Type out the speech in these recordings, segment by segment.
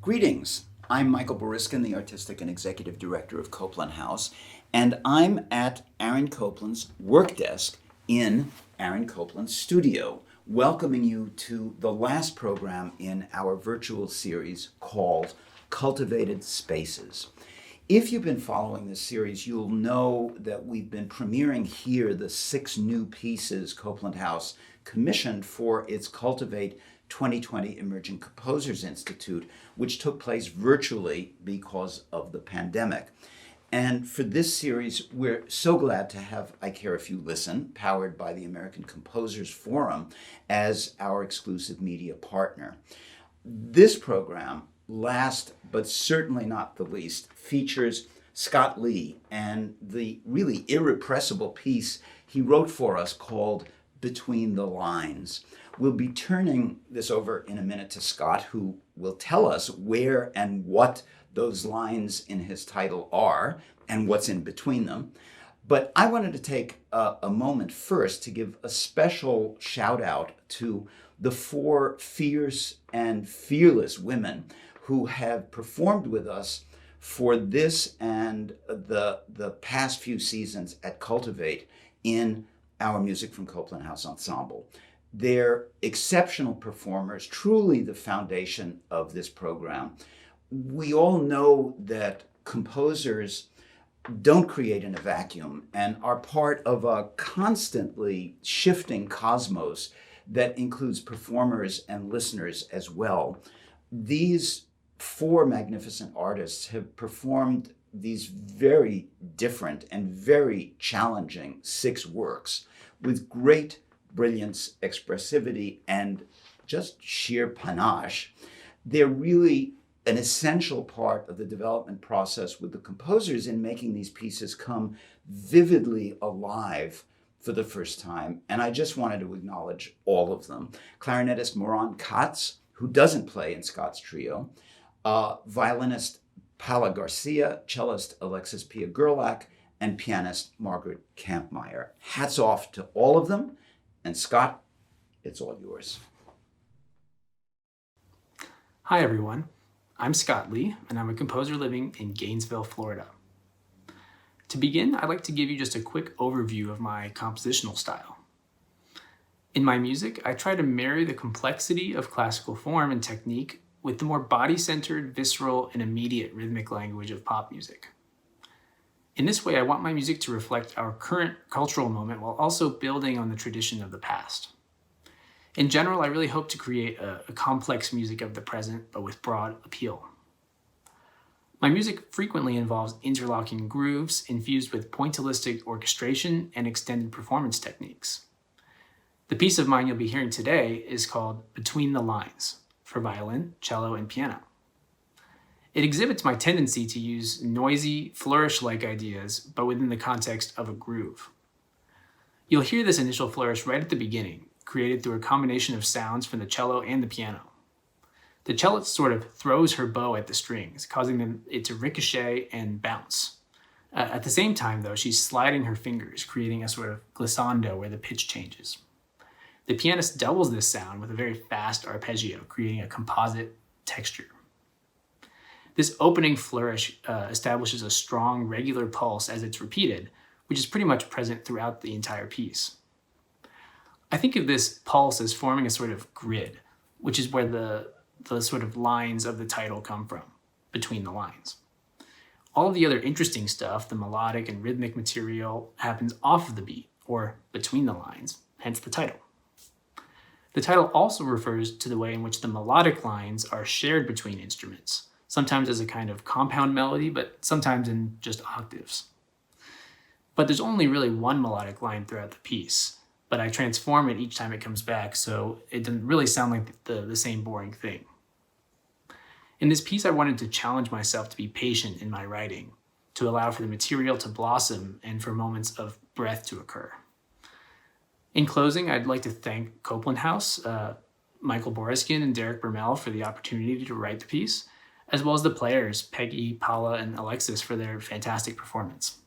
Greetings. I'm Michael Boriskin, the Artistic and Executive Director of Copland House, and I'm at Aaron Copland's work desk in Aaron Copland's studio, welcoming you to the last program in our virtual series called Cultivated Spaces. If you've been following this series, you'll know that we've been premiering here the 6 new pieces Copland House commissioned for its Cultivate 2020 Emerging Composers Institute, which took place virtually because of the pandemic. And for this series, we're so glad to have I Care If You Listen, powered by the American Composers Forum, as our exclusive media partner. This program, last but certainly not the least, features Scott Lee and the really irrepressible piece he wrote for us called Between the Lines. We'll be turning this over in a minute to Scott, who will tell us where and what those lines in his title are and what's in between them. But I wanted to take a moment first to give a special shout out to the 4 fierce and fearless women who have performed with us for this and the past few seasons at Cultivate in our Music from Copland House ensemble. They're exceptional performers, truly the foundation of this program. We all know that composers don't create in a vacuum and are part of a constantly shifting cosmos that includes performers and listeners as well. These 4 magnificent artists have performed these very different and very challenging 6 works with great brilliance, expressivity, and just sheer panache. They're really an essential part of the development process with the composers in making these pieces come vividly alive for the first time. And I just wanted to acknowledge all of them. Clarinetist Moran Katz, who doesn't play in Scott's trio, violinist Paula Garcia, cellist Alexis Pia Gerlach, and pianist Margaret Kampmeier. Hats off to all of them. And Scott, it's all yours. Hi everyone, I'm Scott Lee, and I'm a composer living in Gainesville, Florida. To begin, I'd like to give you just a quick overview of my compositional style. In my music, I try to marry the complexity of classical form and technique with the more body-centered, visceral, and immediate rhythmic language of pop music. In this way, I want my music to reflect our current cultural moment while also building on the tradition of the past. In general, I really hope to create a complex music of the present, but with broad appeal. My music frequently involves interlocking grooves infused with pointillistic orchestration and extended performance techniques. The piece of mine you'll be hearing today is called Between the Lines for violin, cello, and piano. It exhibits my tendency to use noisy, flourish-like ideas, but within the context of a groove. You'll hear this initial flourish right at the beginning, created through a combination of sounds from the cello and the piano. The cellist sort of throws her bow at the strings, causing it to ricochet and bounce. At the same time, though, she's sliding her fingers, creating a sort of glissando where the pitch changes. The pianist doubles this sound with a very fast arpeggio, creating a composite texture. This opening flourish establishes a strong, regular pulse as it's repeated, which is pretty much present throughout the entire piece. I think of this pulse as forming a sort of grid, which is where the sort of lines of the title come from, between the lines. All of the other interesting stuff, the melodic and rhythmic material, happens off of the beat, or between the lines, hence the title. The title also refers to the way in which the melodic lines are shared between instruments, sometimes as a kind of compound melody, but sometimes in just octaves. But there's only really one melodic line throughout the piece, but I transform it each time it comes back, so it doesn't really sound like the same boring thing. In this piece, I wanted to challenge myself to be patient in my writing, to allow for the material to blossom and for moments of breath to occur. In closing, I'd like to thank Copland House, Michael Boriskin and Derek Bermel for the opportunity to write the piece, as well as the players, Peggy, Paula, and Alexis, for their fantastic performance.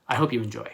I hope you enjoy.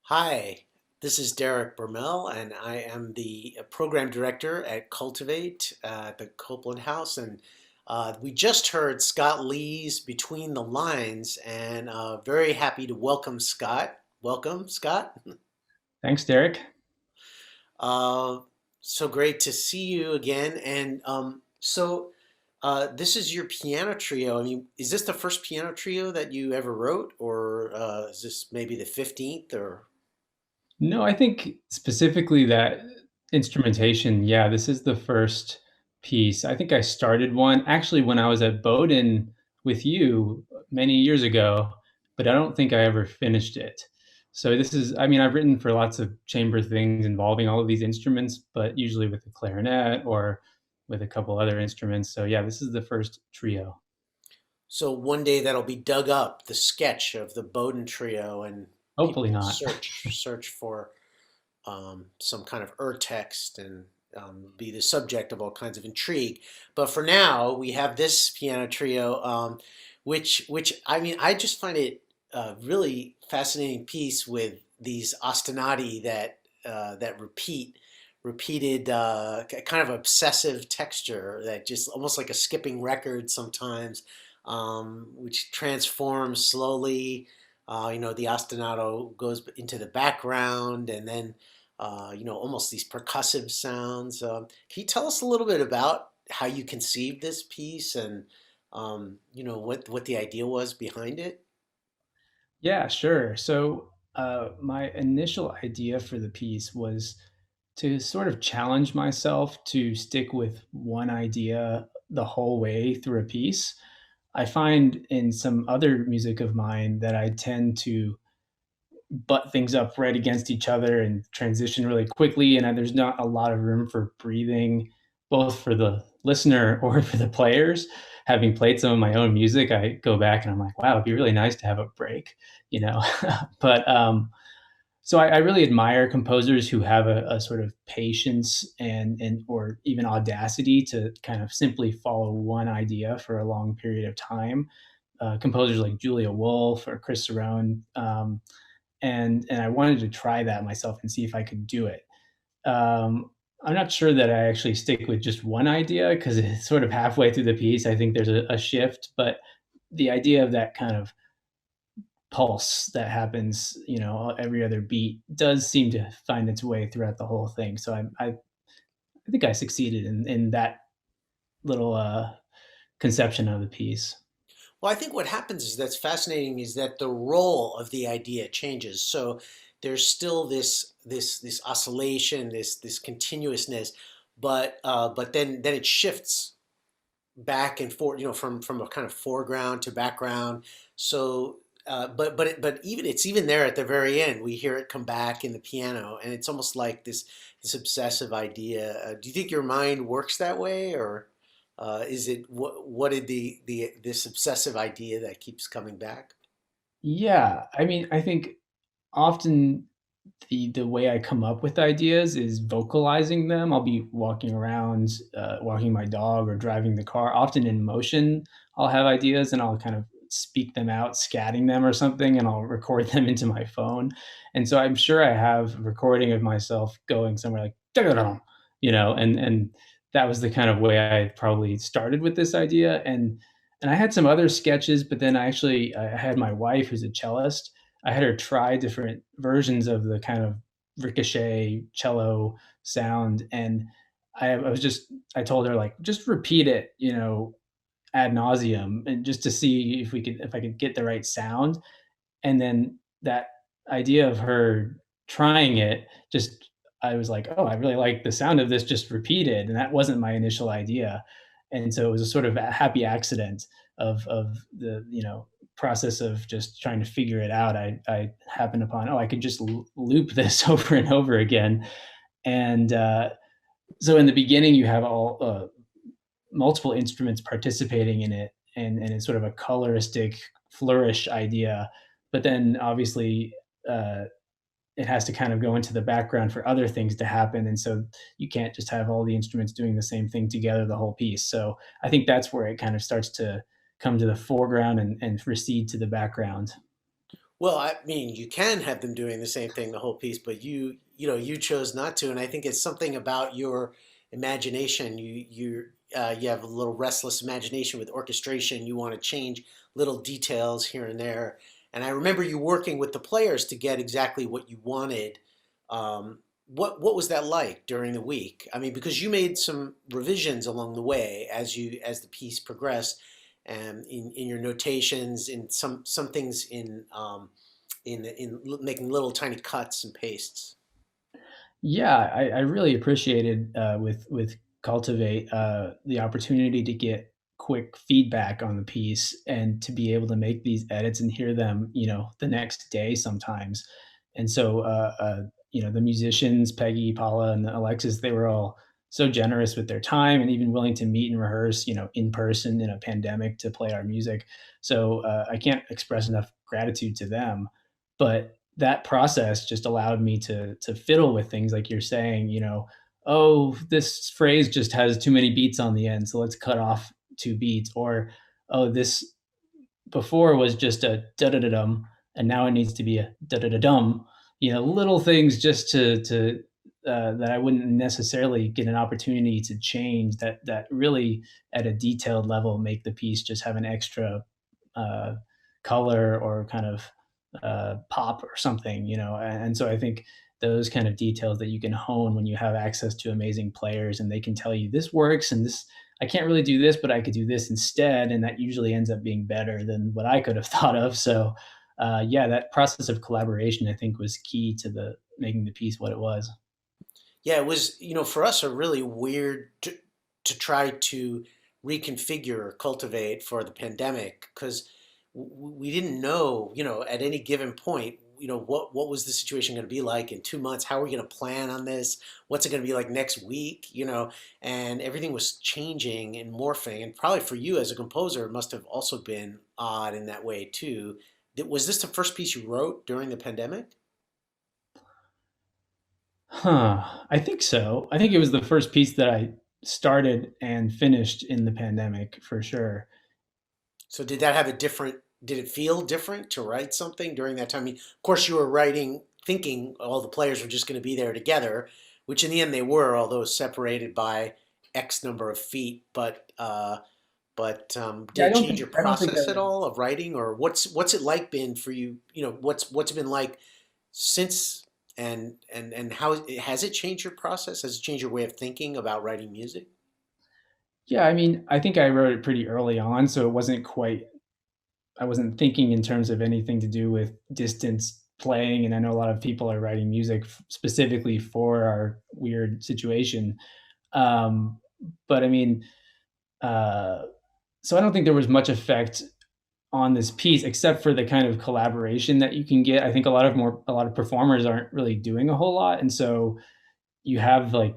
Hi, this is Derek Bermel, and I am the program director at Cultivate at the Copland House. And we just heard Scott Lee's Between the Lines, and very happy to welcome Scott. Welcome, Scott. Thanks, Derek. Uh, so great to see you again. And this is your piano trio. I mean, is this the first piano trio that you ever wrote, or is this maybe the 15th? Or No, I think specifically that instrumentation, yeah, this is the first piece. I think I started one actually when I was at Bowdoin with you many years ago, but I don't think I ever finished it. So this is, I mean, I've written for lots of chamber things involving all of these instruments, but usually with a clarinet or with a couple other instruments. So yeah, this is the first trio. So one day that'll be dug up, the sketch of the Bowden trio, and people Hopefully will not. search for some kind of text and be the subject of all kinds of intrigue. But for now, we have this piano trio, which I mean, I just find it a really fascinating piece with these ostinati that repeated kind of obsessive texture that just almost like a skipping record sometimes, which transforms slowly. The ostinato goes into the background, and then almost these percussive sounds. Can you tell us a little bit about how you conceived this piece and what the idea was behind it? Yeah, sure. So, my initial idea for the piece was to sort of challenge myself to stick with one idea the whole way through a piece. I find in some other music of mine that I tend to butt things up right against each other and transition really quickly, and there's not a lot of room for breathing, both for the listener or for the players. Having played some of my own music, I go back and I'm like, wow, it'd be really nice to have a break, you know. But so I really admire composers who have a sort of patience and or even audacity to kind of simply follow one idea for a long period of time. Composers like Julia Wolf or Chris Cerrone, and I wanted to try that myself and see if I could do it. I'm not sure that I actually stick with just one idea because it's sort of halfway through the piece. I think there's a shift, but the idea of that kind of pulse that happens, every other beat does seem to find its way throughout the whole thing. So I think I succeeded in that little conception of the piece. Well, I think what happens is that's fascinating is that the role of the idea changes. So there's still this oscillation, this continuousness, but then it shifts back and forth, from a kind of foreground to background. So, but even it's even there at the very end. We hear it come back in the piano, and it's almost like this obsessive idea. Do you think your mind works that way, or is it what did the this obsessive idea that keeps coming back? Yeah, I mean, I think often the way I come up with ideas is vocalizing them. I'll be walking around, walking my dog or driving the car. Often in motion, I'll have ideas and I'll kind of speak them out, scatting them or something, and I'll record them into my phone. And so I'm sure I have a recording of myself going somewhere like, "Dum," and that was the kind of way I probably started with this idea. And I had some other sketches, but then I had my wife who's a cellist. I had her try different versions of the kind of ricochet cello sound, and I told her like just repeat it, ad nauseum, and just to see if I could get the right sound. And then that idea of her trying it, just I was like, oh, I really like the sound of this just repeated, and that wasn't my initial idea. And so it was a sort of a happy accident of the process of just trying to figure it out. I happened upon, oh, I could just loop this over and over again. And so in the beginning, you have all multiple instruments participating in it, and it's sort of a coloristic flourish idea. But then obviously, uh, it has to kind of go into the background for other things to happen. And so you can't just have all the instruments doing the same thing together the whole piece. So I think that's where it kind of starts to come to the foreground and recede to the background. Well, I mean, you can have them doing the same thing the whole piece, but you chose not to, and I think it's something about your imagination. You have a little restless imagination with orchestration. You want to change little details here and there, and I remember you working with the players to get exactly what you wanted. What was that like during the week? I mean, because you made some revisions along the way as the piece progressed, and in your notations, in some things in making little tiny cuts and pastes. Yeah, I really appreciated with Cultivate the opportunity to get quick feedback on the piece and to be able to make these edits and hear them, the next day sometimes. And so, the musicians, Peggy, Paula, and Alexis, they were all so generous with their time and even willing to meet and rehearse, in person in a pandemic to play our music. So I can't express enough gratitude to them. But that process just allowed me to fiddle with things like you're saying, oh, this phrase just has too many beats on the end, so let's cut off 2 beats. Or, oh, this before was just a da da da dum, and now it needs to be a da da da dum. Little things just to that I wouldn't necessarily get an opportunity to change. That really, at a detailed level, make the piece just have an extra uh, color or kind of pop or something, and so I think those kind of details that you can hone when you have access to amazing players and they can tell you this works and this I can't really do this, but I could do this instead, and that usually ends up being better than what I could have thought of. So, yeah, that process of collaboration I think was key to the making the piece what it was. Yeah, it was, for us, a really weird to try to reconfigure or cultivate for the pandemic because we didn't know, at any given point, what was the situation going to be like in 2 months? How are we going to plan on this? What's it going to be like next week? And everything was changing and morphing. And probably for you as a composer, it must have also been odd in that way too. Was this the first piece you wrote during the pandemic? Huh. I think so. I think it was the first piece that I started and finished in the pandemic for sure. So did that have a different, did it feel different to write something during that time? I mean, of course you were writing, thinking all the players were just going to be there together, which in the end they were, although separated by X number of feet. But Yeah, did it change your I don't think process at all of writing, or what's it like been for you? What's it been like since, and how has it changed your process? Has it changed your way of thinking about writing music? Yeah, I mean, I think I wrote it pretty early on, so it wasn't quite I wasn't thinking in terms of anything to do with distance playing, and I know a lot of people are writing music specifically for our weird situation. Um, but I mean, uh, so I don't think there was much effect on this piece except for the kind of collaboration that you can get. I think a lot of performers aren't really doing a whole lot, and so you have like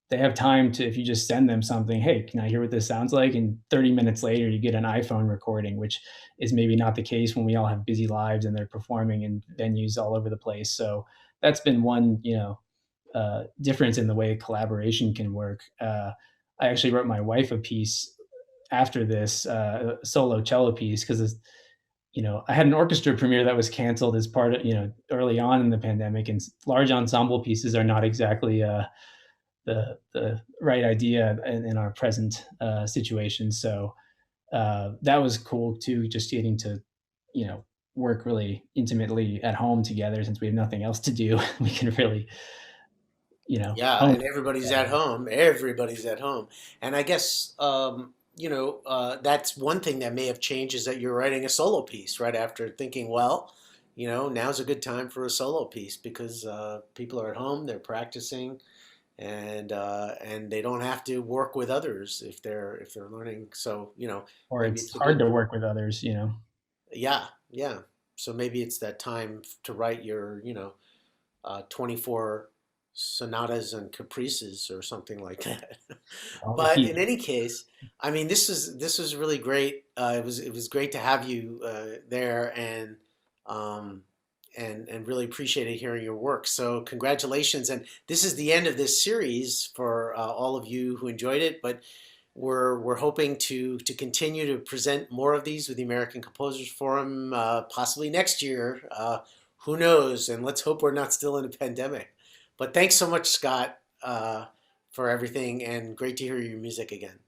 they have time to if you just send them something, hey, can I hear what this sounds like? And 30 minutes later, you get an iPhone recording, which is maybe not the case when we all have busy lives and they're performing in venues all over the place. So that's been one, difference in the way collaboration can work. I actually wrote my wife a piece after this solo cello piece because I had an orchestra premiere that was canceled as part of early on in the pandemic, and large ensemble pieces are not exactly the right idea in our present situation. So that was cool too, just getting to you know work really intimately at home together since we have nothing else to do. We can really Yeah, hone and everybody's at together. home. Everybody's at home. And I guess, that's one thing that may have changed is that you're writing a solo piece right after thinking, well, now's a good time for a solo piece because people are at home, they're practicing, and they don't have to work with others if they're learning. So, Or maybe it's it's a hard good, to work with others. yeah, yeah. So maybe it's that time to write your, 24 sonatas and caprices or something like that. All the But in pieces. any case, I mean, this was really great. It was great to have you there, um, and really appreciated hearing your work. So congratulations! And this is the end of this series for all of you who enjoyed it. But we're hoping to continue to present more of these with the American Composers Forum, possibly next year. Who knows? And let's hope we're not still in a pandemic. But thanks so much, Scott, for everything, and great to hear your music again.